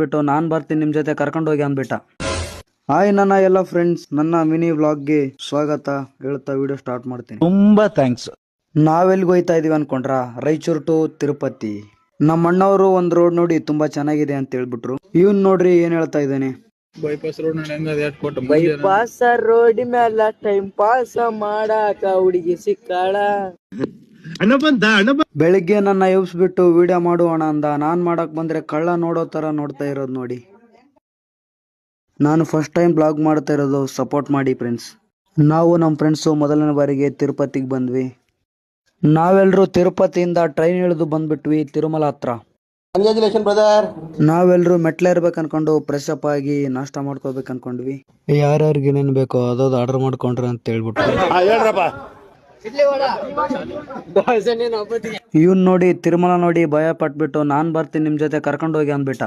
ಬಿಟ್ಟು ನಾನ್ ಬರ್ತೀನಿ ನಿಮ್ ಜೊತೆ ಕರ್ಕೊಂಡು ಹೋಗಿ ಅಂದ್ಬಿಟ್ಟ. ಹಾಯ್ ನನ್ನ ಎಲ್ಲ ಫ್ರೆಂಡ್ಸ್, ನನ್ನ ಮಿನಿ ವ್ಲಾಗ್ಗೆ ಸ್ವಾಗತ ಹೇಳ್ತಾ ವಿಡಿಯೋ ಸ್ಟಾರ್ಟ್ ಮಾಡ್ತೀನಿ. ತುಂಬಾ ಥ್ಯಾಂಕ್ಸ್. ನಾವೆಲ್ಗೆ ಹೋಯ್ತಾ ಇದೀವಿ ಅನ್ಕೊಂಡ್ರ? ರಾಯಚೂರು ಟು ತಿರುಪತಿ. ನಮ್ಮ ಅಣ್ಣವರು ಒಂದ್ ರೋಡ್ ನೋಡಿ ತುಂಬಾ ಚೆನ್ನಾಗಿದೆ ಅಂತ ಹೇಳ್ಬಿಟ್ರು. ಇವನ್ ನೋಡ್ರಿ ಏನ್ ಹೇಳ್ತಾ ಇದ್ದಾನೆ. ಬೈಪಾಸ್ ರೋಡ್ ಬೈಪಾಸ ರೋಡ್ ಮ್ಯಾಲ ಟೈಮ್ ಪಾಸ್ ಮಾಡಾಕ ಹುಡುಗಿ ಸಿಕ್ಕಾಳ. ಬೆಳಿಗ್ಗೆ ನನ್ನ ಎಬ್ಸ್ಬಿಟ್ಟು ವಿಡಿಯೋ ಮಾಡೋಣ ಅಂದ. ನಾನ್ ಮಾಡಕ್ ಬಂದ್ರೆ ಕಳ್ಳ ನೋಡೋ ತರ ನೋಡ್ತಾ ಇರೋದು ನೋಡಿ. ನಾನು ಫಸ್ಟ್ ಟೈಮ್ ಬ್ಲಾಗ್ ಮಾಡ್ತಾ ಇರೋದು, ಸಪೋರ್ಟ್ ಮಾಡಿ ಫ್ರೆಂಡ್ಸ್. ನಾವು ನಮ್ಮ ಫ್ರೆಂಡ್ಸು ಮೊದಲನೇ ಬಾರಿಗೆ ತಿರುಪತಿಗೆ ಬಂದ್ವಿ. ನಾವೆಲ್ಲರೂ ತಿರುಪತಿಯಿಂದ ಟ್ರೈನ್ ಇಳಿದು ಬಂದ್ಬಿಟ್ವಿ ತಿರುಮಲ ಹತ್ರ. ನಾವೆಲ್ಲರೂ ಮೆಟ್ಲೇರ್ಬೇಕು ಅನ್ಕೊಂಡು ಫ್ರೆಶ್ ಅಪ್ ಆಗಿ ನಾಷ್ಟ ಮಾಡ್ಕೋಬೇಕು ಅನ್ಕೊಂಡ್ವಿ. ಯಾರ್ಯಾರಿಗೆ ಏನೇನು ಬೇಕೋ ಅದಾದ್ರು ಆರ್ಡರ್ ಮಾಡ್ಕೊಂಡ್ರೆ ಅಂತ ಹೇಳ್ಬಿಟ್ಟು ಇವನ್ ನೋಡಿ ತಿರುಮಲ ನೋಡಿ ಭಯ ಪಟ್ಬಿಟ್ಟು ನಾನ್ ಬರ್ತೀನಿ ನಿಮ್ ಜೊತೆ ಕರ್ಕೊಂಡು ಹೋಗಿ ಅಂದ್ಬಿಟ್ಟ.